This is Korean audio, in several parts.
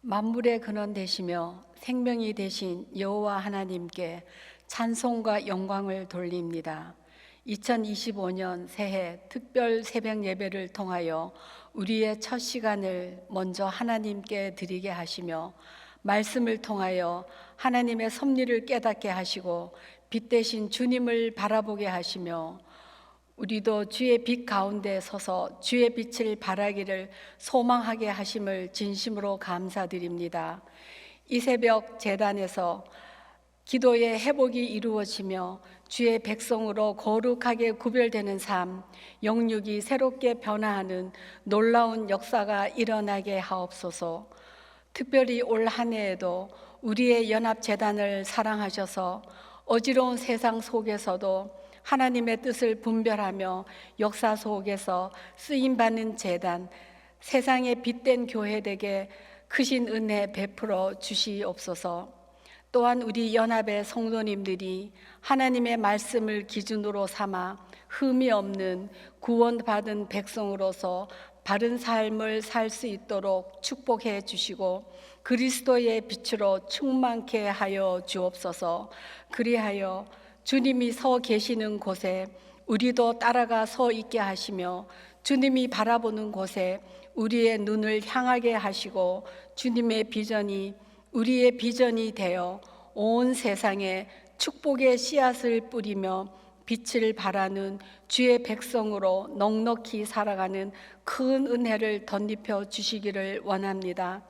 만물의 근원 되시며 생명이 되신 여호와 하나님께 찬송과 영광을 돌립니다. 2025년 새해 특별 새벽 예배를 통하여 우리의 첫 시간을 먼저 하나님께 드리게 하시며 말씀을 통하여 하나님의 섭리를 깨닫게 하시고 빛 대신 주님을 바라보게 하시며 우리도 주의 빛 가운데 서서 주의 빛을 발하기를 소망하게 하심을 진심으로 감사드립니다. 이 새벽 제단에서 기도의 회복이 이루어지며 주의 백성으로 거룩하게 구별되는 삶, 영육이 새롭게 변화하는 놀라운 역사가 일어나게 하옵소서. 특별히 올 한 해에도 우리의 연합재단을 사랑하셔서 어지러운 세상 속에서도 하나님의 뜻을 분별하며 역사 속에서 쓰임받는 재단, 세상에 빛된 교회되게 크신 은혜 베풀어 주시옵소서. 또한 우리 연합의 성도님들이 하나님의 말씀을 기준으로 삼아 흠이 없는 구원받은 백성으로서 바른 삶을 살 수 있도록 축복해 주시고 그리스도의 빛으로 충만케 하여 주옵소서. 그리하여 주님이 서 계시는 곳에 우리도 따라가 서 있게 하시며 주님이 바라보는 곳에 우리의 눈을 향하게 하시고 주님의 비전이 우리의 비전이 되어 온 세상에 축복의 씨앗을 뿌리며 빛을 발하는 주의 백성으로 넉넉히 살아가는 큰 은혜를 덧입혀 주시기를 원합니다.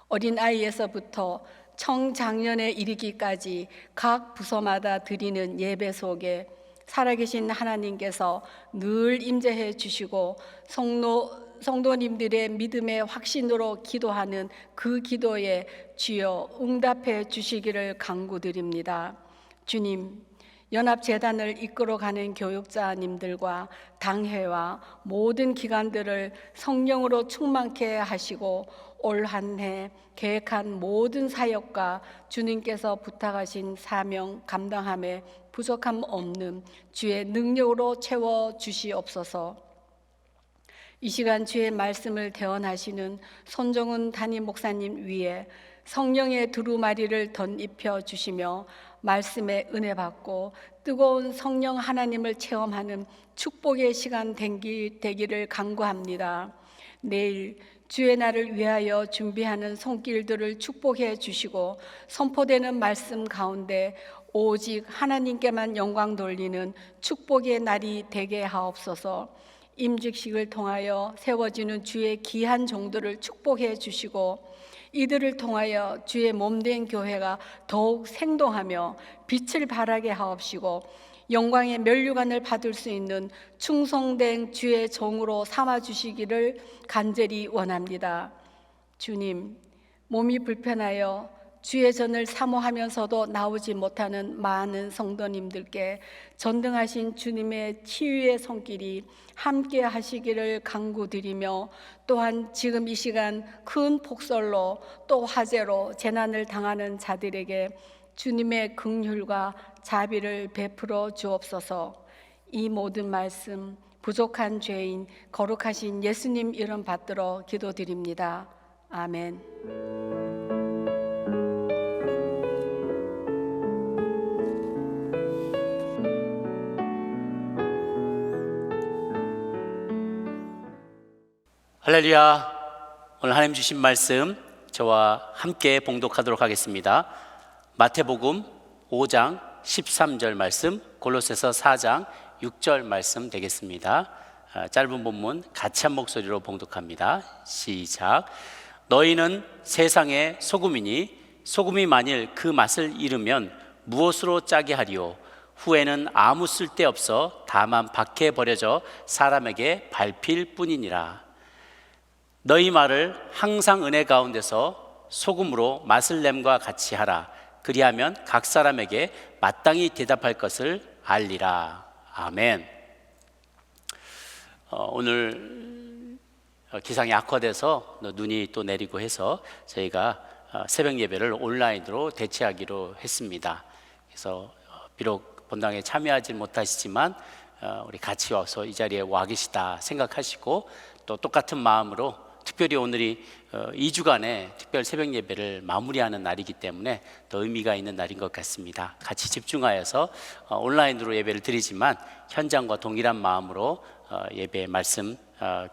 어린아이에서부터 청장년에 이르기까지 각 부서마다 드리는 예배 속에 살아계신 하나님께서 늘 임재해 주시고 성도님들의 믿음의 확신으로 기도하는 그 기도에 주여 응답해 주시기를 간구드립니다. 주님, 연합재단을 이끌어가는 교육자님들과 당회와 모든 기관들을 성령으로 충만케 하시고 올 한 해 계획한 모든 사역과 주님께서 부탁하신 사명 감당함에 부족함 없는 주의 능력으로 채워 주시옵소서. 이 시간 주의 말씀을 대언하시는 손정은 담임 목사님 위에 성령의 두루마리를 덧입혀 주시며 말씀에 은혜 받고 뜨거운 성령 하나님을 체험하는 축복의 시간 되기를 간구합니다. 내일 주의 날을 위하여 준비하는 손길들을 축복해 주시고 선포되는 말씀 가운데 오직 하나님께만 영광 돌리는 축복의 날이 되게 하옵소서. 임직식을 통하여 세워지는 주의 귀한 종들을 축복해 주시고 이들을 통하여 주의 몸된 교회가 더욱 생동하며 빛을 발하게 하옵시고 영광의 면류관을 받을 수 있는 충성된 주의 종으로 삼아주시기를 간절히 원합니다. 주님, 몸이 불편하여 주의 전을 사모하면서도 나오지 못하는 많은 성도님들께 전등하신 주님의 치유의 손길이 함께 하시기를 간구드리며 또한 지금 이 시간 큰 폭설로 또 화재로 재난을 당하는 자들에게 주님의 긍휼과 자비를 베풀어 주옵소서. 이 모든 말씀 부족한 죄인 거룩하신 예수님 이름 받들어 기도드립니다. 아멘. 할렐루야. 오늘 하나님 주신 말씀 저와 함께 봉독하도록 하겠습니다. 마태복음 5장 13절 말씀, 골로새서 4장 6절 말씀 되겠습니다. 짧은 본문 같이 한 목소리로 봉독합니다. 시작. 너희는 세상의 소금이니 소금이 만일 그 맛을 잃으면 무엇으로 짜게 하리요? 후에는 아무 쓸데없어 다만 밖에 버려져 사람에게 밟힐 뿐이니라. 너희 말을 항상 은혜 가운데서 소금으로 맛을 냄과 같이 하라. 그리하면 각 사람에게 마땅히 대답할 것을 알리라. 아멘. 오늘 기상이 악화돼서 눈이 또 내리고 해서 저희가 새벽 예배를 온라인으로 대체하기로 했습니다. 그래서 비록 본당에 참여하지 못하시지만 우리 같이 와서 이 자리에 와 계시다 생각하시고 또 똑같은 마음으로 특별히 오늘이 2주간의 특별 새벽 예배를 마무리하는 날이기 때문에 더 의미가 있는 날인 것 같습니다. 같이 집중하여서 온라인으로 예배를 드리지만 현장과 동일한 마음으로 예배의 말씀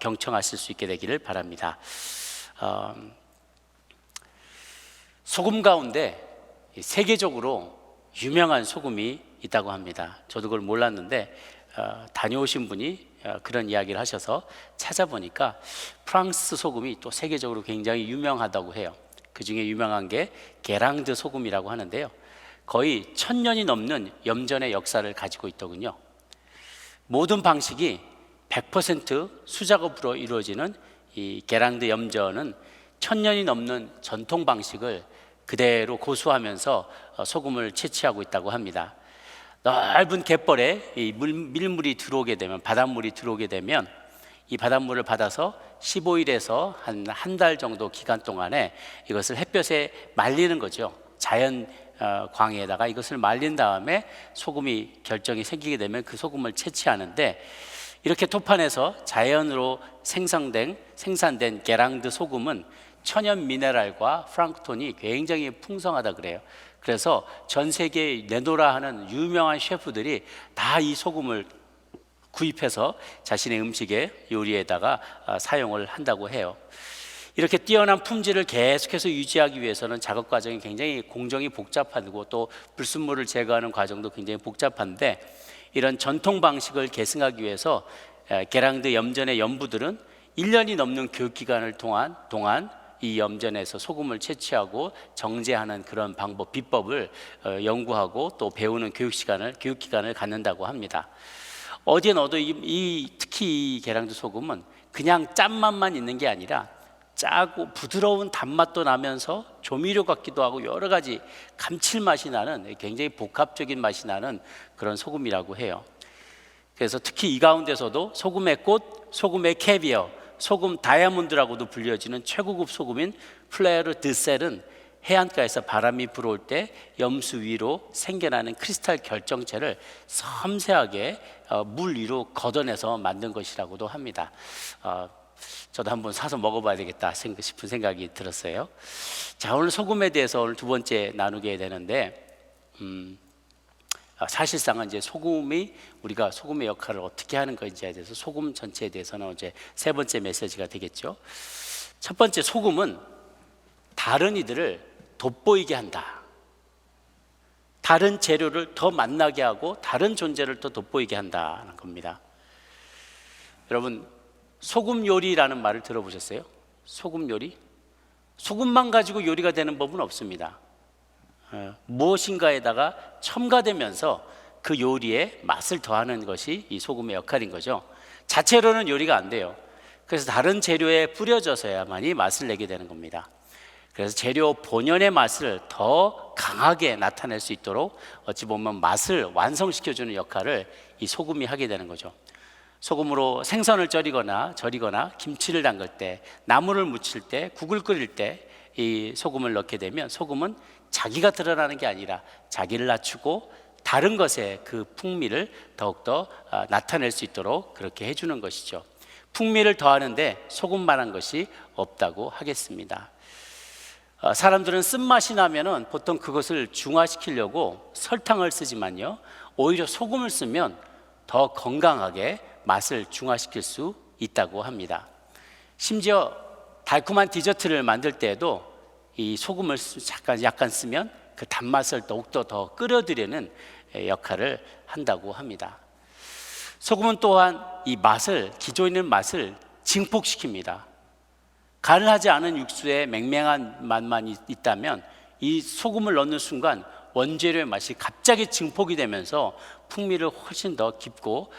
경청하실 수 있게 되기를 바랍니다. 소금 가운데 세계적으로 유명한 소금이 있다고 합니다. 저도 그걸 몰랐는데 다녀오신 분이 그런 이야기를 하셔서 찾아보니까 프랑스 소금이 또 세계적으로 굉장히 유명하다고 해요. 그 중에 유명한 게 게랑드 소금이라고 하는데요, 거의 1000년이 넘는 염전의 역사를 가지고 있더군요. 모든 방식이 100% 수작업으로 이루어지는 이 게랑드 염전은 1000년이 넘는 전통 방식을 그대로 고수하면서 소금을 채취하고 있다고 합니다. 넓은 갯벌에 이 밀물이 들어오게 되면, 바닷물이 들어오게 되면 이 바닷물을 받아서 15일에서 한 달 정도 기간 동안에 이것을 햇볕에 말리는 거죠. 자연 광에다가 이것을 말린 다음에 소금이 결정이 생기게 되면 그 소금을 채취하는데, 이렇게 토판에서 자연으로 생산된 게랑드 소금은 천연 미네랄과 플랑크톤이 굉장히 풍성하다 그래요. 그래서 전 세계에 내노라 하는 유명한 셰프들이 다 이 소금을 구입해서 자신의 음식에 요리에다가 사용을 한다고 해요. 이렇게 뛰어난 품질을 계속해서 유지하기 위해서는 작업 과정이 굉장히 공정이 복잡하고 또 불순물을 제거하는 과정도 굉장히 복잡한데, 이런 전통 방식을 계승하기 위해서 게랑드 염전의 염부들은 1년이 넘는 교육 기간을 동안 이 염전에서 소금을 채취하고 정제하는 그런 방법, 비법을 연구하고 또 배우는 교육 기간을 갖는다고 합니다. 어디에 넣어도 특히 이 게랑드 소금은 그냥 짠맛만 있는 게 아니라 짜고 부드러운 단맛도 나면서 조미료 같기도 하고 여러 가지 감칠맛이 나는 굉장히 복합적인 맛이 나는 그런 소금이라고 해요. 그래서 특히 이 가운데서도 소금의 꽃, 소금의 캐비어, 소금 다이아몬드라고도 불려지는 최고급 소금인 플레르 드셀은 해안가에서 바람이 불어올 때 염수 위로 생겨나는 크리스탈 결정체를 섬세하게 물 위로 걷어내서 만든 것이라고도 합니다. 저도 한번 사서 먹어봐야 되겠다 싶은 생각이 들었어요. 자, 오늘 소금에 대해서 오늘 두 번째 나누게 되는데, 사실상은 이제 우리가 소금의 역할을 어떻게 하는 건지에 대해서, 소금 전체에 대해서는 이제 세 번째 메시지가 되겠죠. 첫 번째, 소금은 다른 이들을 돋보이게 한다. 다른 재료를 더 만나게 하고 다른 존재를 더 돋보이게 한다는 겁니다. 여러분, 소금 요리라는 말을 들어보셨어요? 소금 요리? 소금만 가지고 요리가 되는 법은 없습니다. 무엇인가에다가 첨가되면서 그 요리에 맛을 더하는 것이 이 소금의 역할인 거죠. 자체로는 요리가 안 돼요. 그래서 다른 재료에 뿌려져서야만이 맛을 내게 되는 겁니다. 그래서 재료 본연의 맛을 더 강하게 나타낼 수 있도록 어찌 보면 맛을 완성시켜주는 역할을 이 소금이 하게 되는 거죠. 소금으로 생선을 절이거나 김치를 담글 때, 나물을 무칠 때, 국을 끓일 때 이 소금을 넣게 되면 소금은 자기가 드러나는 게 아니라 자기를 낮추고 다른 것의 그 풍미를 더욱더 나타낼 수 있도록 그렇게 해주는 것이죠. 풍미를 더하는데 소금만한 것이 없다고 하겠습니다. 사람들은 쓴맛이 나면은 보통 그것을 중화시키려고 설탕을 쓰지만요, 오히려 소금을 쓰면 더 건강하게 맛을 중화시킬 수 있다고 합니다. 심지어 달콤한 디저트를 만들 때에도 이 소금을 약간 쓰면 그 단맛을 더욱더 더 끌어들이는 역할을 한다고 합니다. 소금은 또한 이 기존에 있는 맛을 증폭시킵니다. 간을 하지 않은 육수에 맹맹한 맛만 있다면 이 소금을 넣는 순간 원재료의 맛이 갑자기 증폭이 되면서 풍미를 훨씬 더 깊고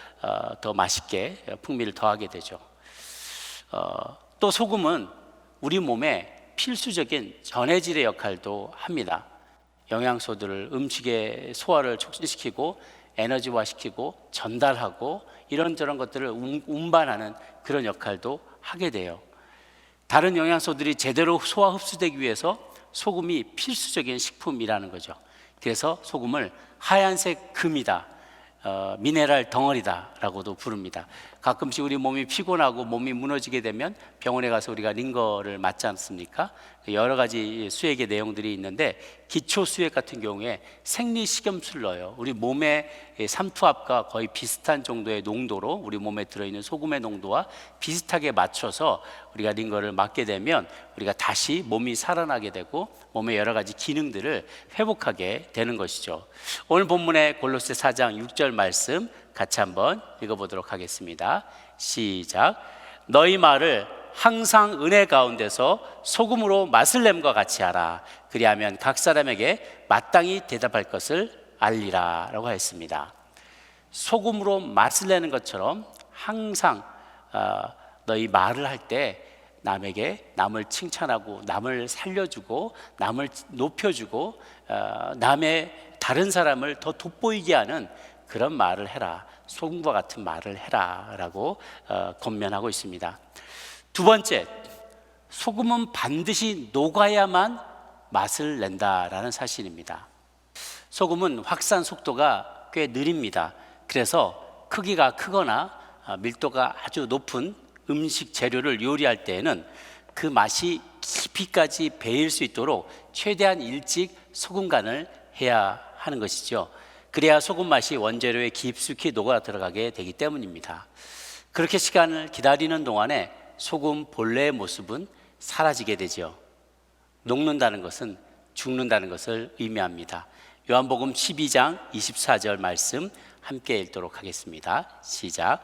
더 맛있게 풍미를 더하게 되죠. 또 소금은 우리 몸에 필수적인 전해질의 역할도 합니다. 영양소들을 음식의 소화를 촉진시키고 에너지화시키고 전달하고 이런저런 것들을 운반하는 그런 역할도 하게 돼요. 다른 영양소들이 제대로 소화 흡수되기 위해서 소금이 필수적인 식품이라는 거죠. 그래서 소금을 하얀색 금이다, 미네랄 덩어리다라고도 부릅니다. 가끔씩 우리 몸이 피곤하고 몸이 무너지게 되면 병원에 가서 우리가 링거를 맞지 않습니까? 여러 가지 수액의 내용들이 있는데 기초 수액 같은 경우에 생리식염수를 넣어요. 우리 몸의 삼투압과 거의 비슷한 정도의 농도로 우리 몸에 들어있는 소금의 농도와 비슷하게 맞춰서 우리가 링거를 맞게 되면 우리가 다시 몸이 살아나게 되고 몸의 여러 가지 기능들을 회복하게 되는 것이죠. 오늘 본문의 골로새 4장 6절 말씀 같이 한번 읽어보도록 하겠습니다. 시작. 너희 말을 항상 은혜 가운데서 소금으로 맛을 냄과 같이 하라. 그리하면 각 사람에게 마땅히 대답할 것을 알리라 라고 했습니다. 소금으로 맛을 내는 것처럼 항상 너희 말을 할 때 남에게 남을 칭찬하고 남을 살려주고 남을 높여주고 남의 다른 사람을 더 돋보이게 하는 그런 말을 해라. 소금과 같은 말을 해라 라고 권면하고 있습니다. 두 번째, 소금은 반드시 녹아야만 맛을 낸다라는 사실입니다. 소금은 확산 속도가 꽤 느립니다. 그래서 크기가 크거나 밀도가 아주 높은 음식 재료를 요리할 때에는 그 맛이 깊이까지 배일 수 있도록 최대한 일찍 소금 간을 해야 하는 것이죠. 그래야 소금 맛이 원재료에 깊숙이 녹아 들어가게 되기 때문입니다. 그렇게 시간을 기다리는 동안에 소금 본래의 모습은 사라지게 되죠. 녹는다는 것은 죽는다는 것을 의미합니다. 요한복음 12장 24절 말씀 함께 읽도록 하겠습니다. 시작.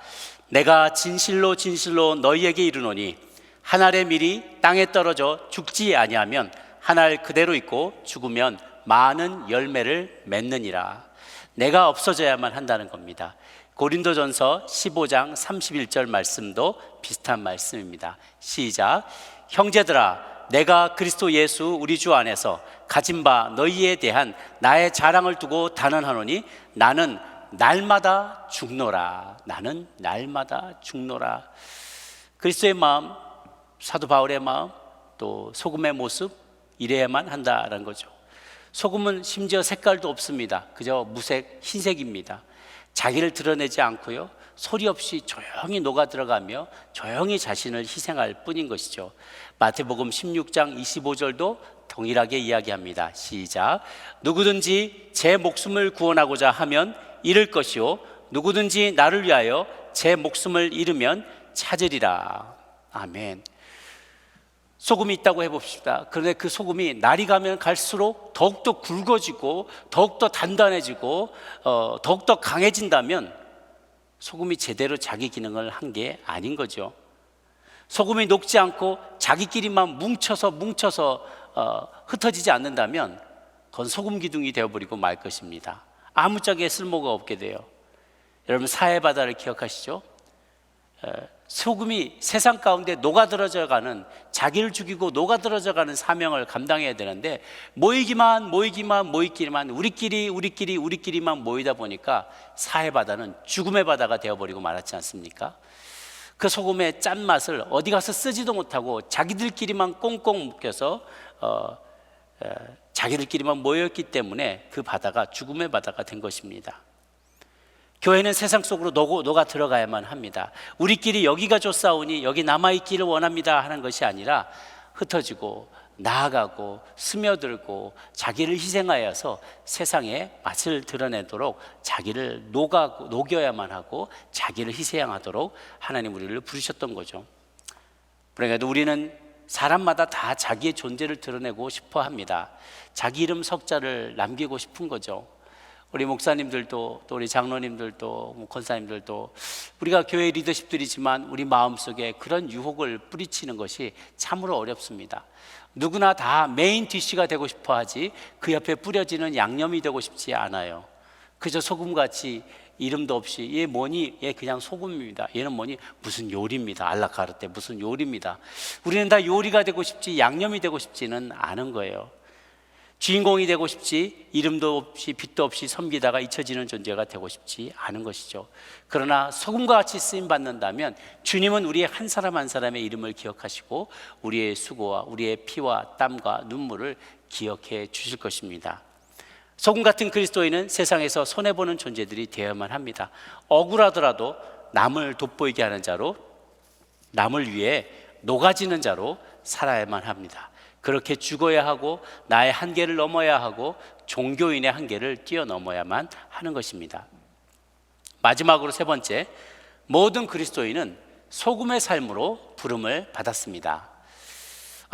내가 진실로 진실로 너희에게 이르노니 한 알의 밀이 땅에 떨어져 죽지 아니하면 한 알 그대로 있고 죽으면 많은 열매를 맺느니라. 내가 없어져야만 한다는 겁니다. 고린도전서 15장 31절 말씀도 비슷한 말씀입니다. 시작. 형제들아, 내가 그리스도 예수 우리 주 안에서 가진 바 너희에 대한 나의 자랑을 두고 단언하노니 나는 날마다 죽노라. 나는 날마다 죽노라. 그리스도의 마음, 사도 바울의 마음, 또 소금의 모습, 이래야만 한다는 거죠. 소금은 심지어 색깔도 없습니다. 그저 무색, 흰색입니다. 자기를 드러내지 않고요, 소리 없이 조용히 녹아 들어가며 조용히 자신을 희생할 뿐인 것이죠. 마태복음 16장 25절도 동일하게 이야기합니다. 시작. 누구든지 제 목숨을 구원하고자 하면 잃을 것이요 누구든지 나를 위하여 제 목숨을 잃으면 찾으리라. 아멘. 소금이 있다고 해봅시다. 그런데 그 소금이 날이 가면 갈수록 더욱더 굵어지고 더욱더 단단해지고 더욱더 강해진다면 소금이 제대로 자기 기능을 한 게 아닌 거죠. 소금이 녹지 않고 자기끼리만 뭉쳐서 흩어지지 않는다면 그건 소금 기둥이 되어버리고 말 것입니다. 아무짝에 쓸모가 없게 돼요. 여러분 사해바다를 기억하시죠? 소금이 세상 가운데 녹아들어져가는, 자기를 죽이고 녹아들어져가는 사명을 감당해야 되는데 모이기만 우리끼리만 모이다 보니까 사해바다는 죽음의 바다가 되어버리고 말았지 않습니까? 그 소금의 짠맛을 어디 가서 쓰지도 못하고 자기들끼리만 꽁꽁 묶여서 자기들끼리만 모였기 때문에 그 바다가 죽음의 바다가 된 것입니다. 교회는 세상 속으로 녹아 들어가야만 합니다. 우리끼리 여기가 좋사오니 여기 남아있기를 원합니다 하는 것이 아니라 흩어지고 나아가고 스며들고 자기를 희생하여서 세상에 맛을 드러내도록 자기를 녹여야만 하고 자기를 희생하도록 하나님 우리를 부르셨던 거죠. 그러니까 우리는 사람마다 다 자기의 존재를 드러내고 싶어 합니다. 자기 이름 석자를 남기고 싶은 거죠. 우리 목사님들도 또 우리 장로님들도 권사님들도 우리가 교회 리더십들이지만 우리 마음속에 그런 유혹을 뿌리치는 것이 참으로 어렵습니다. 누구나 다 메인 디쉬가 되고 싶어 하지 그 옆에 뿌려지는 양념이 되고 싶지 않아요. 그저 소금같이 이름도 없이 얘 뭐니? 얘 그냥 소금입니다. 얘는 뭐니? 무슨 요리입니다. 알라카르테 무슨 요리입니다. 우리는 다 요리가 되고 싶지 양념이 되고 싶지는 않은 거예요. 주인공이 되고 싶지 이름도 없이 빛도 없이 섬기다가 잊혀지는 존재가 되고 싶지 않은 것이죠. 그러나 소금과 같이 쓰임 받는다면 주님은 우리의 한 사람 한 사람의 이름을 기억하시고 우리의 수고와 우리의 피와 땀과 눈물을 기억해 주실 것입니다. 소금 같은 그리스도인은 세상에서 손해보는 존재들이 되어야만 합니다. 억울하더라도 남을 돋보이게 하는 자로, 남을 위해 녹아지는 자로 살아야만 합니다. 그렇게 죽어야 하고 나의 한계를 넘어야 하고 종교인의 한계를 뛰어넘어야만 하는 것입니다. 마지막으로 세 번째, 모든 그리스도인은 소금의 삶으로 부름을 받았습니다.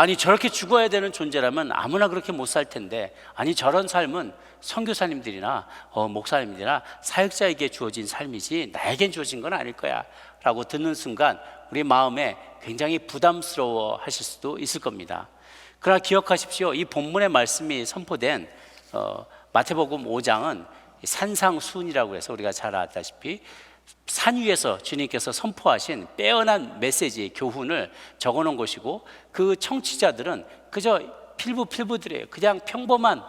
아니, 저렇게 죽어야 되는 존재라면 아무나 그렇게 못 살 텐데, 아니 저런 삶은 선교사님들이나 목사님들이나 사역자에게 주어진 삶이지 나에겐 주어진 건 아닐 거야 라고 듣는 순간 우리 마음에 굉장히 부담스러워 하실 수도 있을 겁니다. 그러나 기억하십시오. 이 본문의 말씀이 선포된 마태복음 5장은 산상수훈이라고 해서 우리가 잘 알다시피 산 위에서 주님께서 선포하신 빼어난 메시지, 교훈을 적어놓은 것이고, 그 청취자들은 그저 필부들이에요. 그냥 평범한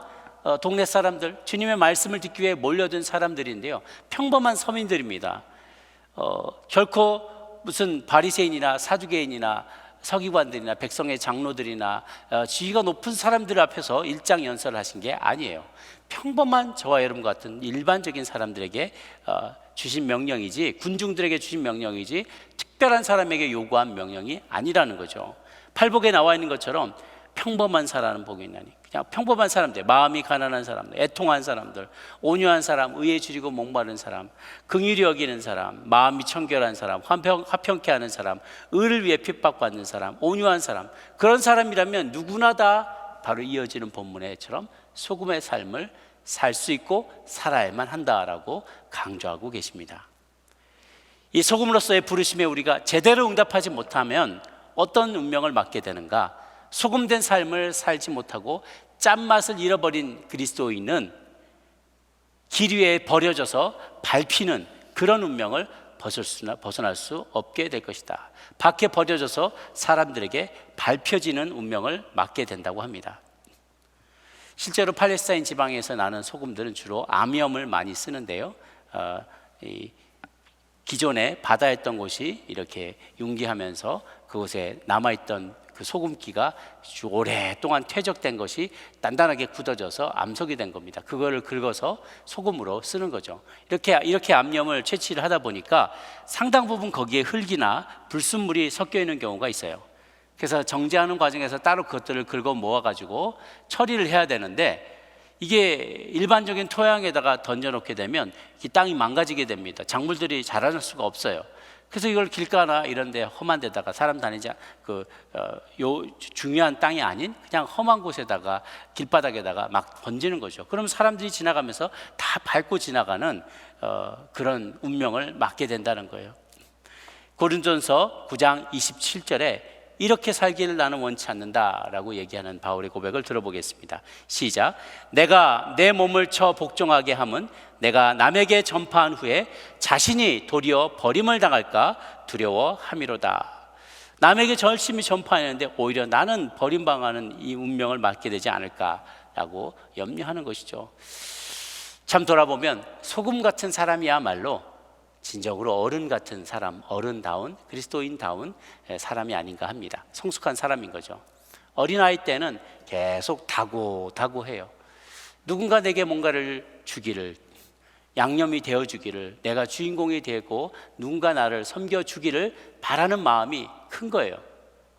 동네 사람들, 주님의 말씀을 듣기 위해 몰려든 사람들인데요, 평범한 서민들입니다. 결코 무슨 바리새인이나 사두개인이나 서기관들이나 백성의 장로들이나 지위가 높은 사람들 앞에서 일장연설을 하신 게 아니에요. 평범한 저와 여러분 같은 일반적인 사람들에게 주신 명령이지, 군중들에게 주신 명령이지 특별한 사람에게 요구한 명령이 아니라는 거죠. 팔복에 나와 있는 것처럼 평범한 사람은 복이 있나니, 그냥 평범한 사람들, 마음이 가난한 사람들, 애통한 사람들, 온유한 사람, 의에 줄이고 목마른 사람, 긍휼히 여기는 사람, 마음이 청결한 사람, 화평케 하는 사람, 의를 위해 핍박받는 사람, 온유한 사람, 그런 사람이라면 누구나 다 바로 이어지는 본문에처럼 소금의 삶을 살 수 있고 살아야만 한다라고 강조하고 계십니다. 이 소금으로서의 부르심에 우리가 제대로 응답하지 못하면 어떤 운명을 맞게 되는가? 소금된 삶을 살지 못하고 짠맛을 잃어버린 그리스도인은 길 위에 버려져서 밟히는 그런 운명을 벗어날 수 없게 될 것이다. 밖에 버려져서 사람들에게 밟혀지는 운명을 맞게 된다고 합니다. 실제로 팔레스타인 지방에서 나는 소금들은 주로 아미엄을 많이 쓰는데요, 기존에 바다였던 곳이 이렇게 융기하면서 그곳에 남아있던 그 소금기가 오랫동안 퇴적된 것이 단단하게 굳어져서 암석이 된 겁니다. 그거를 긁어서 소금으로 쓰는 거죠. 이렇게 암염을 채취를 하다 보니까 상당 부분 거기에 흙이나 불순물이 섞여 있는 경우가 있어요. 그래서 정제하는 과정에서 따로 그것들을 긁어 모아가지고 처리를 해야 되는데, 이게 일반적인 토양에다가 던져놓게 되면 이 땅이 망가지게 됩니다. 작물들이 자랄 수가 없어요. 그래서 이걸 길가나 이런 데 험한 데다가 사람 다니지 중요한 땅이 아닌 그냥 험한 곳에다가 길바닥에다가 막 던지는 거죠. 그럼 사람들이 지나가면서 다 밟고 지나가는 그런 운명을 맞게 된다는 거예요. 고린도전서 9장 27절에 이렇게 살기를 나는 원치 않는다라고 얘기하는 바울의 고백을 들어보겠습니다. 시작. 내가 내 몸을 쳐 복종하게 함은 내가 남에게 전파한 후에 자신이 도리어 버림을 당할까 두려워함이로다. 남에게 열심히 전파하는데 오히려 나는 버림당하는 이 운명을 맞게 되지 않을까라고 염려하는 것이죠. 참 돌아보면 소금 같은 사람이야말로 진정으로 어른 같은 사람, 어른다운 그리스도인다운 사람이 아닌가 합니다. 성숙한 사람인 거죠. 어린아이 때는 계속 다고해요. 누군가 내게 뭔가를 주기를, 양념이 되어주기를, 내가 주인공이 되고 누군가 나를 섬겨주기를 바라는 마음이 큰 거예요.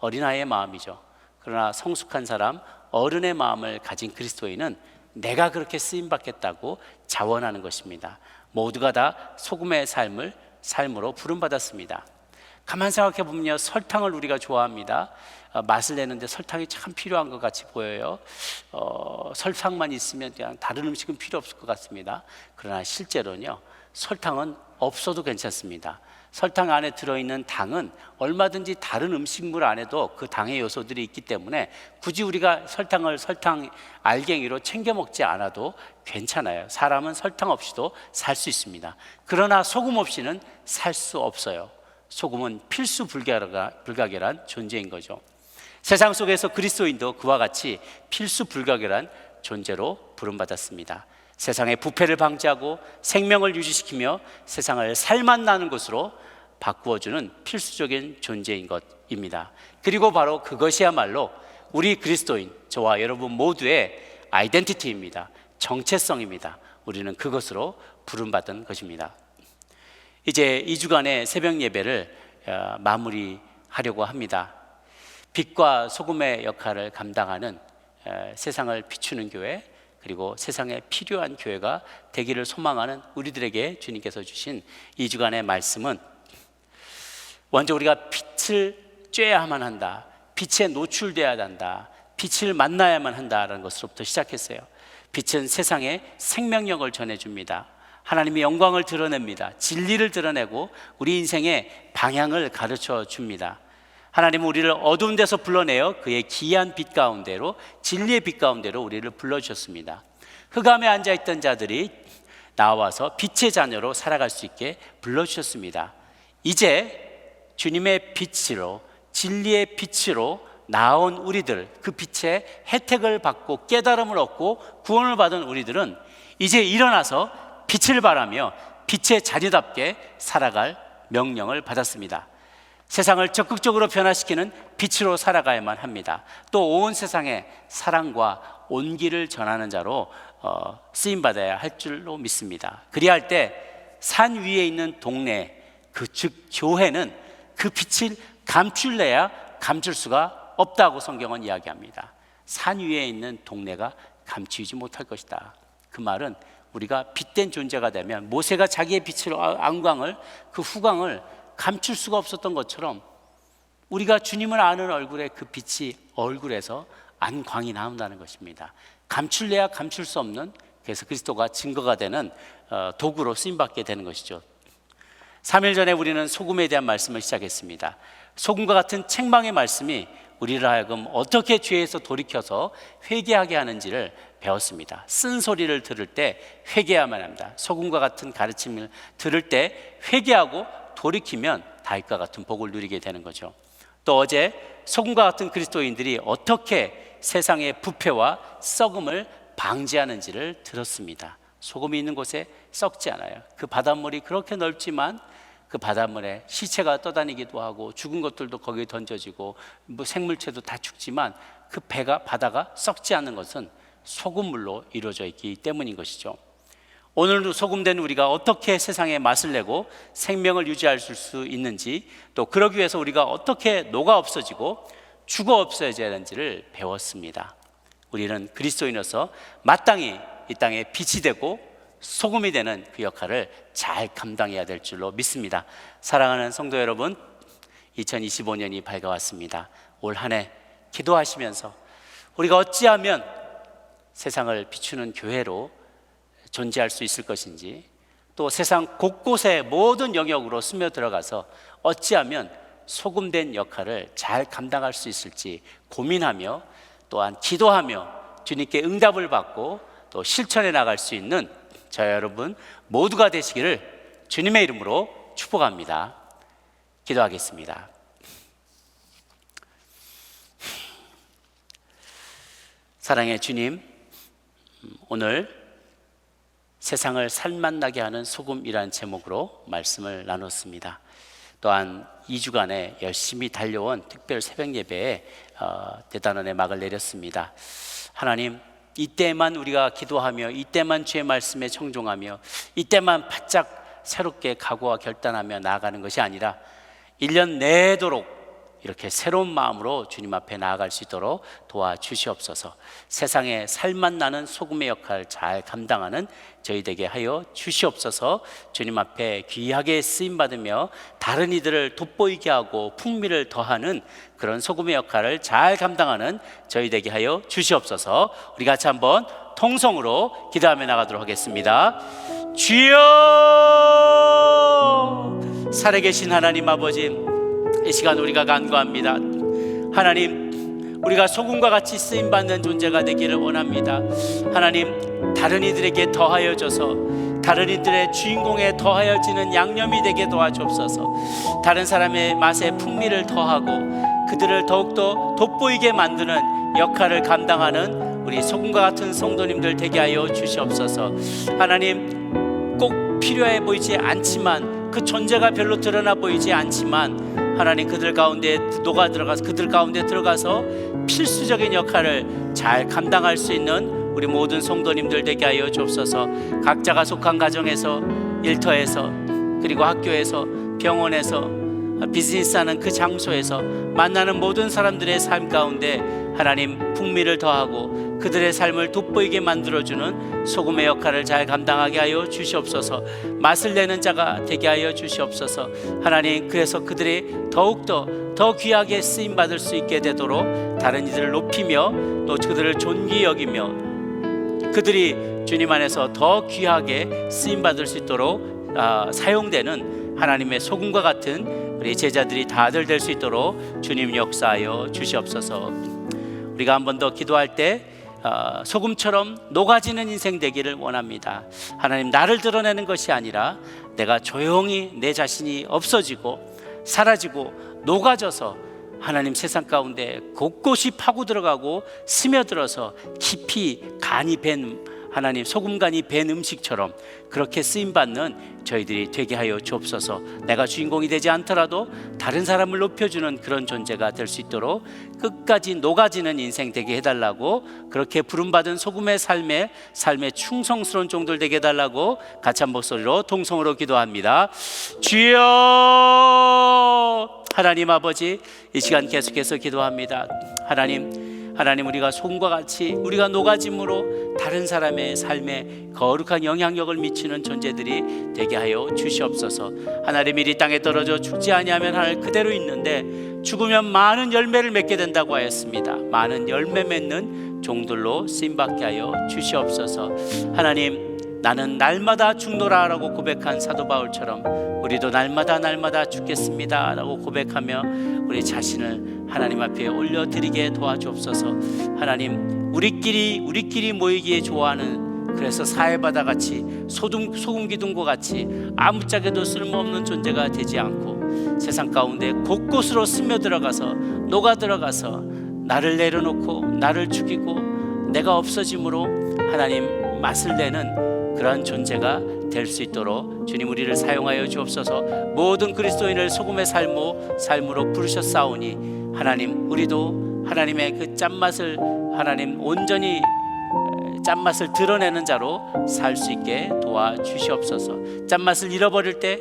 어린아이의 마음이죠. 그러나 성숙한 사람, 어른의 마음을 가진 그리스도인은 내가 그렇게 쓰임받겠다고 자원하는 것입니다. 모두가 다 소금의 삶으로 부름받았습니다. 가만 생각해 보면요, 설탕을 우리가 좋아합니다. 맛을 내는데 설탕이 참 필요한 것 같이 보여요. 설탕만 있으면 그냥 다른 음식은 필요 없을 것 같습니다. 그러나 실제로는요, 설탕은 없어도 괜찮습니다. 설탕 안에 들어있는 당은 얼마든지 다른 음식물 안에도 그 당의 요소들이 있기 때문에 굳이 우리가 설탕 알갱이로 챙겨 먹지 않아도 괜찮아요. 사람은 설탕 없이도 살 수 있습니다. 그러나 소금 없이는 살 수 없어요. 소금은 필수 불가결한 존재인 거죠. 세상 속에서 그리스도인도 그와 같이 필수 불가결한 존재로 부름받았습니다. 세상의 부패를 방지하고 생명을 유지시키며 세상을 살맛 나는 곳으로 바꾸어주는 필수적인 존재인 것입니다. 그리고 바로 그것이야말로 우리 그리스도인, 저와 여러분 모두의 아이덴티티입니다. 정체성입니다. 우리는 그것으로 부름받은 것입니다. 이제 2주간의 새벽 예배를 마무리하려고 합니다. 빛과 소금의 역할을 감당하는 세상을 비추는 교회, 그리고 세상에 필요한 교회가 되기를 소망하는 우리들에게 주님께서 주신 2주간의 말씀은, 먼저 우리가 빛을 쬐야만 한다, 빛에 노출돼야 한다, 빛을 만나야만 한다라는 것으로부터 시작했어요. 빛은 세상에 생명력을 전해줍니다. 하나님의 영광을 드러냅니다. 진리를 드러내고 우리 인생의 방향을 가르쳐 줍니다. 하나님은 우리를 어두운 데서 불러내어 그의 기이한 빛 가운데로, 진리의 빛 가운데로 우리를 불러주셨습니다. 흑암에 앉아있던 자들이 나와서 빛의 자녀로 살아갈 수 있게 불러주셨습니다. 이제 주님의 빛으로, 진리의 빛으로 나온 우리들, 그 빛의 혜택을 받고 깨달음을 얻고 구원을 받은 우리들은 이제 일어나서 빛을 발하며 빛의 자녀답게 살아갈 명령을 받았습니다. 세상을 적극적으로 변화시키는 빛으로 살아가야만 합니다. 또 온 세상에 사랑과 온기를 전하는 자로 쓰임받아야 할 줄로 믿습니다. 그리할 때 산 위에 있는 동네, 즉 교회는 그 빛을 감출래야 감출 수가 없다고 성경은 이야기합니다. 산 위에 있는 동네가 감추지 못할 것이다. 그 말은 우리가 빛된 존재가 되면 모세가 자기의 빛으로 안광을, 그 후광을 감출 수가 없었던 것처럼 우리가 주님을 아는 얼굴에 그 빛이 얼굴에서 안광이 나온다는 것입니다. 감출래야 감출 수 없는, 그래서 그리스도가 증거가 되는 도구로 쓰임받게 되는 것이죠. 3일 전에 우리는 소금에 대한 말씀을 시작했습니다. 소금과 같은 책망의 말씀이 우리를 하여금 어떻게 죄에서 돌이켜서 회개하게 하는지를 배웠습니다. 쓴소리를 들을 때 회개해야만 합니다. 소금과 같은 가르침을 들을 때 회개하고 돌이키면 다윗과 같은 복을 누리게 되는 거죠. 또 어제 소금과 같은 그리스도인들이 어떻게 세상의 부패와 썩음을 방지하는지를 들었습니다. 소금이 있는 곳에 썩지 않아요. 그 바닷물이 그렇게 넓지만 그 바닷물에 시체가 떠다니기도 하고 죽은 것들도 거기에 던져지고 뭐 생물체도 다 죽지만 그 바다가 썩지 않는 것은 소금물로 이루어져 있기 때문인 것이죠. 오늘도 소금된 우리가 어떻게 세상에 맛을 내고 생명을 유지할 수 있는지, 또 그러기 위해서 우리가 어떻게 녹아 없어지고 죽어 없어져야 하는지를 배웠습니다. 우리는 그리스도인으로서 마땅히 이 땅에 빛이 되고 소금이 되는 그 역할을 잘 감당해야 될 줄로 믿습니다. 사랑하는 성도 여러분, 2025년이 밝아왔습니다. 올 한 해 기도하시면서 우리가 어찌하면 세상을 비추는 교회로 존재할 수 있을 것인지, 또 세상 곳곳에 모든 영역으로 스며들어가서 어찌하면 소금된 역할을 잘 감당할 수 있을지 고민하며, 또한 기도하며 주님께 응답을 받고 또 실천해 나갈 수 있는 저와 여러분 모두가 되시기를 주님의 이름으로 축복합니다. 기도하겠습니다. 사랑의 주님, 오늘 세상을 살맛나게 하는 소금이라는 제목으로 말씀을 나눴습니다. 또한 2주간에 열심히 달려온 특별 새벽 예배에 대단원의 막을 내렸습니다. 하나님, 이때만 우리가 기도하며, 이때만 주의 말씀에 청종하며, 이때만 바짝 새롭게 각오와 결단하며 나아가는 것이 아니라 1년 내도록 이렇게 새로운 마음으로 주님 앞에 나아갈 수 있도록 도와주시옵소서. 세상에 살맛나는 소금의 역할을 잘 감당하는 저희 되게 하여 주시옵소서. 주님 앞에 귀하게 쓰임받으며 다른 이들을 돋보이게 하고 풍미를 더하는 그런 소금의 역할을 잘 감당하는 저희 되게 하여 주시옵소서. 우리 같이 한번 통성으로 기도하며 나가도록 하겠습니다. 주여, 살아계신 하나님 아버지, 이 시간 우리가 간구합니다. 하나님, 우리가 소금과 같이 쓰임받는 존재가 되기를 원합니다. 하나님, 다른 이들에게 더하여 줘서 다른 이들의 주인공에 더하여지는 양념이 되게 도와주옵소서. 다른 사람의 맛에 풍미를 더하고 그들을 더욱더 돋보이게 만드는 역할을 감당하는 우리 소금과 같은 성도님들 되게 하여 주시옵소서. 하나님, 꼭 필요해 보이지 않지만, 그 존재가 별로 드러나 보이지 않지만 하나님, 그들 가운데 녹아 들어가서, 그들 가운데 들어가서 필수적인 역할을 잘 감당할 수 있는 우리 모든 성도님들 되게 하여 주옵소서. 각자가 속한 가정에서, 일터에서, 그리고 학교에서, 병원에서, 비즈니스하는 그 장소에서 만나는 모든 사람들의 삶 가운데 하나님 풍미를 더하고 그들의 삶을 돋보이게 만들어주는 소금의 역할을 잘 감당하게 하여 주시옵소서. 맛을 내는 자가 되게 하여 주시옵소서. 하나님, 그래서 그들이 더욱더 더 귀하게 쓰임받을 수 있게 되도록 다른 이들을 높이며 또 그들을 존귀히 여기며 그들이 주님 안에서 더 귀하게 쓰임받을 수 있도록 사용되는 하나님의 소금과 같은 우리 제자들이 다들 될 수 있도록 주님 역사하여 주시옵소서. 우리가 한 번 더 기도할 때 소금처럼 녹아지는 인생 되기를 원합니다. 하나님, 나를 드러내는 것이 아니라 내가 조용히 내 자신이 없어지고 사라지고 녹아져서 하나님 세상 가운데 곳곳이 파고 들어가고 스며들어서 깊이 간이 밴 하나님 소금간이 밴 음식처럼 그렇게 쓰임받는 저희들이 되게 하여 주옵소서. 내가 주인공이 되지 않더라도 다른 사람을 높여주는 그런 존재가 될 수 있도록 끝까지 녹아지는 인생 되게 해달라고, 그렇게 부름받은 소금의 삶에 충성스러운 종들 되게 해달라고 같이 한 목소리로 통성으로 기도합니다. 주여, 하나님 아버지, 이 시간 계속해서 기도합니다. 하나님, 우리가 소금과 같이 우리가 녹아짐으로 다른 사람의 삶에 거룩한 영향력을 미치는 존재들이 되게 하여 주시옵소서. 하나님, 이 땅에 떨어져 죽지 아니하면 하늘 그대로 있는데 죽으면 많은 열매를 맺게 된다고 하였습니다. 많은 열매 맺는 종들로 쓰임받게 하여 주시옵소서. 하나님, 나는 날마다 죽노라 라고 고백한 사도 바울처럼 우리도 날마다 죽겠습니다 라고 고백하며 우리 자신을 하나님 앞에 올려드리게 도와주옵소서. 하나님, 우리끼리 모이기에 좋아하는, 그래서 사해바다 같이 소금 기둥과 같이 아무짝에도 쓸모없는 존재가 되지 않고 세상 가운데 곳곳으로 스며들어가서 녹아들어가서 나를 내려놓고 나를 죽이고 내가 없어짐으로 하나님 맛을 내는 그러한 존재가 될 수 있도록 주님 우리를 사용하여 주옵소서. 모든 그리스도인을 소금의 삶으로 부르셨사오니 하나님, 우리도 하나님의 그 짠맛을 하나님 온전히 짠맛을 드러내는 자로 살 수 있게 도와주시옵소서. 짠맛을 잃어버릴 때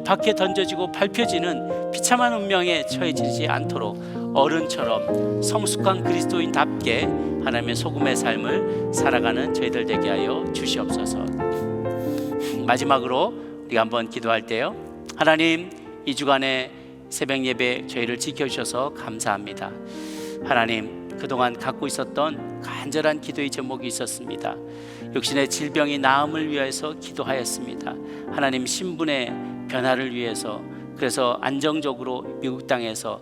밖에 던져지고 밟혀지는 비참한 운명에 처해지지 않도록 어른처럼 성숙한 그리스도인답게 하나님의 소금의 삶을 살아가는 저희들 되게 하여 주시옵소서. 마지막으로 우리가 한번 기도할 때요, 하나님, 이 주간에 새벽 예배 저희를 지켜주셔서 감사합니다. 하나님, 그동안 갖고 있었던 간절한 기도의 제목이 있었습니다. 육신의 질병이 나음을 위해서 기도하였습니다. 하나님, 신분의 변화를 위해서, 그래서 안정적으로 미국 땅에서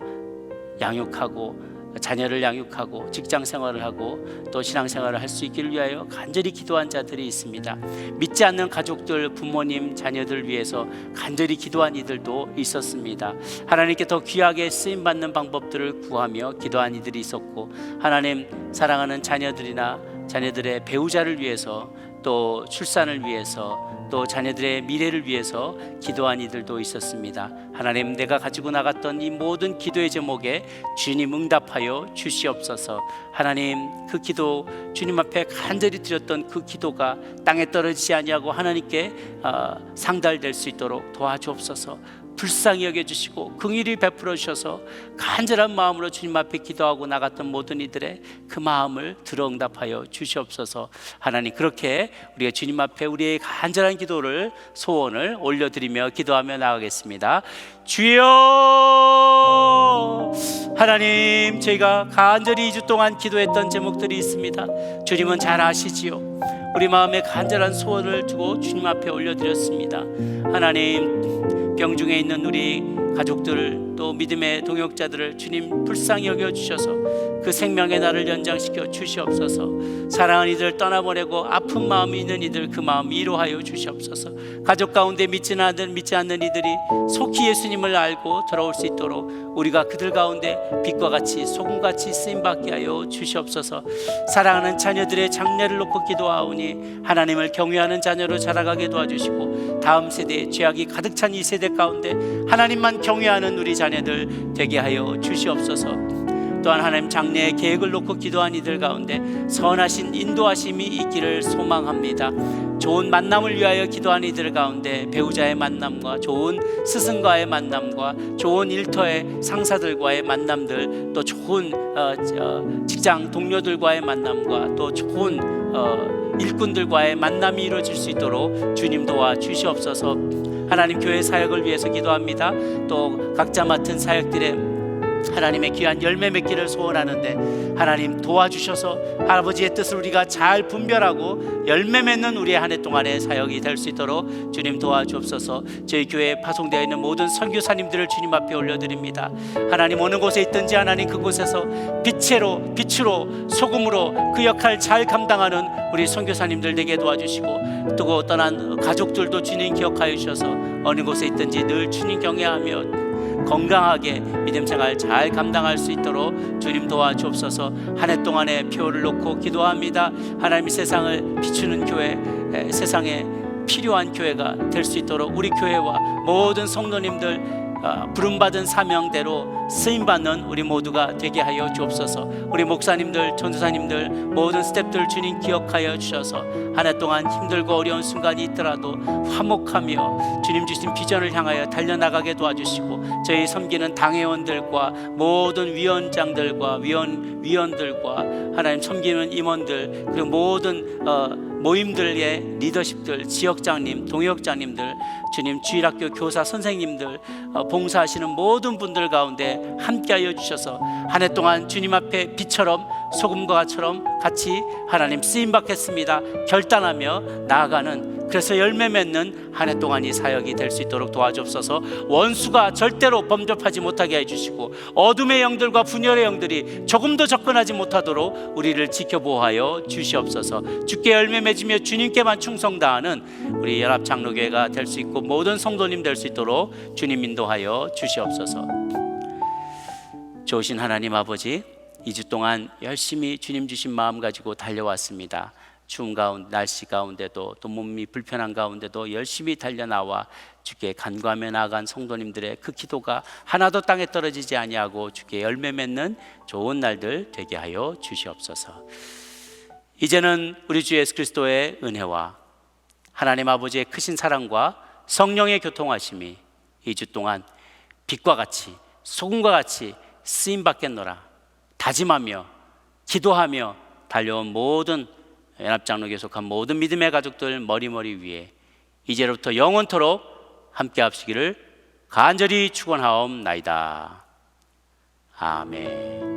양육하고 자녀를 양육하고 직장 생활을 하고 또 신앙 생활을 할 수 있기를 위하여 간절히 기도한 자들이 있습니다. 믿지 않는 가족들, 부모님, 자녀들 위해서 간절히 기도한 이들도 있었습니다. 하나님께 더 귀하게 쓰임받는 방법들을 구하며 기도한 이들이 있었고, 하나님, 사랑하는 자녀들이나 자녀들의 배우자를 위해서, 또 출산을 위해서, 또 자녀들의 미래를 위해서 기도한 이들도 있었습니다. 하나님, 내가 가지고 나갔던 이 모든 기도의 제목에 주님 응답하여 주시옵소서. 하나님, 그 기도, 주님 앞에 간절히 드렸던 그 기도가 땅에 떨어지지 아니하고 하나님께 상달될 수 있도록 도와주옵소서. 불쌍히 여겨주시고 긍휼히 베풀어 주셔서 간절한 마음으로 주님 앞에 기도하고 나갔던 모든 이들의 그 마음을 들어 응답하여 주시옵소서. 하나님, 그렇게 우리가 주님 앞에 우리의 간절한 기도를, 소원을 올려드리며 기도하며 나가겠습니다. 주여, 하나님, 저희가 간절히 2주 동안 기도했던 제목들이 있습니다. 주님은 잘 아시지요. 우리 마음에 간절한 소원을 두고 주님 앞에 올려드렸습니다. 하나님, 병중에 있는 우리 가족들, 또 믿음의 동역자들을 주님 불쌍히 여겨주셔서 그 생명의 날을 연장시켜 주시옵소서. 사랑하는 이들 떠나보내고 아픈 마음이 있는 이들, 그 마음 위로하여 주시옵소서. 가족 가운데 믿지 않는 이들이 속히 예수님을 알고 돌아올 수 있도록 우리가 그들 가운데 빛과 같이 소금같이 쓰임받게 하여 주시옵소서. 사랑하는 자녀들의 장래를 놓고 기도하오니 하나님을 경외하는 자녀로 자라가게 도와주시고, 다음 세대에 죄악이 가득 찬 이 세대 가운데 하나님만 경외하는 우리 자녀들 되게 하여 주시옵소서. 또한 하나님 장래의 계획을 놓고 기도한 이들 가운데 선하신 인도하심이 있기를 소망합니다. 좋은 만남을 위하여 기도한 이들 가운데 배우자의 만남과 좋은 스승과의 만남과 좋은 일터의 상사들과의 만남들, 또 좋은 직장 동료들과의 만남과 또 좋은 일꾼들과의 만남이 이루어질 수 있도록 주님 도와주시옵소서. 하나님 교회 사역을 위해서 기도합니다. 또 각자 맡은 사역들의 하나님의 귀한 열매 맺기를 소원하는데 하나님 도와주셔서 아버지의 뜻을 우리가 잘 분별하고 열매 맺는 우리의 한 해 동안의 사역이 될 수 있도록 주님 도와주옵소서. 저희 교회에 파송되어 있는 모든 선교사님들을 주님 앞에 올려드립니다. 하나님 어느 곳에 있든지 하나님 그곳에서 빛으로 소금으로 그 역할 잘 감당하는 우리 선교사님들 되게 도와주시고, 또 떠난 가족들도 주님 기억하여 주셔서 어느 곳에 있든지 늘 주님 경외하며 건강하게 믿음 생활 잘 감당할 수 있도록 주님 도와주옵소서. 한 해 동안의 표를 놓고 기도합니다. 하나님의 세상을 비추는 교회, 세상에 필요한 교회가 될 수 있도록 우리 교회와 모든 성도님들 부름받은 사명대로 쓰임받는 우리 모두가 되게 하여 주옵소서. 우리 목사님들, 전도사님들, 모든 스태프들 주님 기억하여 주셔서 한 해 동안 힘들고 어려운 순간이 있더라도 화목하며 주님 주신 비전을 향하여 달려나가게 도와주시고, 저희 섬기는 당회원들과 모든 위원장들과 위원들과 하나님 섬기는 임원들, 그리고 모든 모임들의 리더십들, 지역장님, 동역장님들, 주님 주일학교 교사 선생님들, 봉사하시는 모든 분들 가운데 함께하여 주셔서 한 해 동안 주님 앞에 빛처럼 소금과 같처럼 같이 하나님 쓰임받겠습니다 결단하며 나아가는, 그래서 열매 맺는 한 해 동안이 사역이 될 수 있도록 도와주옵소서. 원수가 절대로 범접하지 못하게 해주시고 어둠의 영들과 분열의 영들이 조금도 접근하지 못하도록 우리를 지켜보호하여 주시옵소서. 주께 열매 맺으며 주님께만 충성다하는 우리 연합장로교회가 될 수 있고 모든 성도님 될 수 있도록 주님 인도하여 주시옵소서. 좋으신 하나님 아버지, 2주 동안 열심히 주님 주신 마음 가지고 달려왔습니다. 추운 가운데, 날씨 가운데도 또 몸이 불편한 가운데도 열심히 달려나와 주께 간구하며 나아간 성도님들의 그 기도가 하나도 땅에 떨어지지 아니하고 주께 열매 맺는 좋은 날들 되게 하여 주시옵소서. 이제는 우리 주 예수 그리스도의 은혜와 하나님 아버지의 크신 사랑과 성령의 교통하심이 2주 동안 빛과 같이 소금과 같이 쓰임받겠노라 다짐하며 기도하며 달려온 모든 연합장로교에 속한 모든 믿음의 가족들 머리머리 위에 이제로부터 영원토록 함께 합시기를 간절히 축원하옵나이다. 아멘.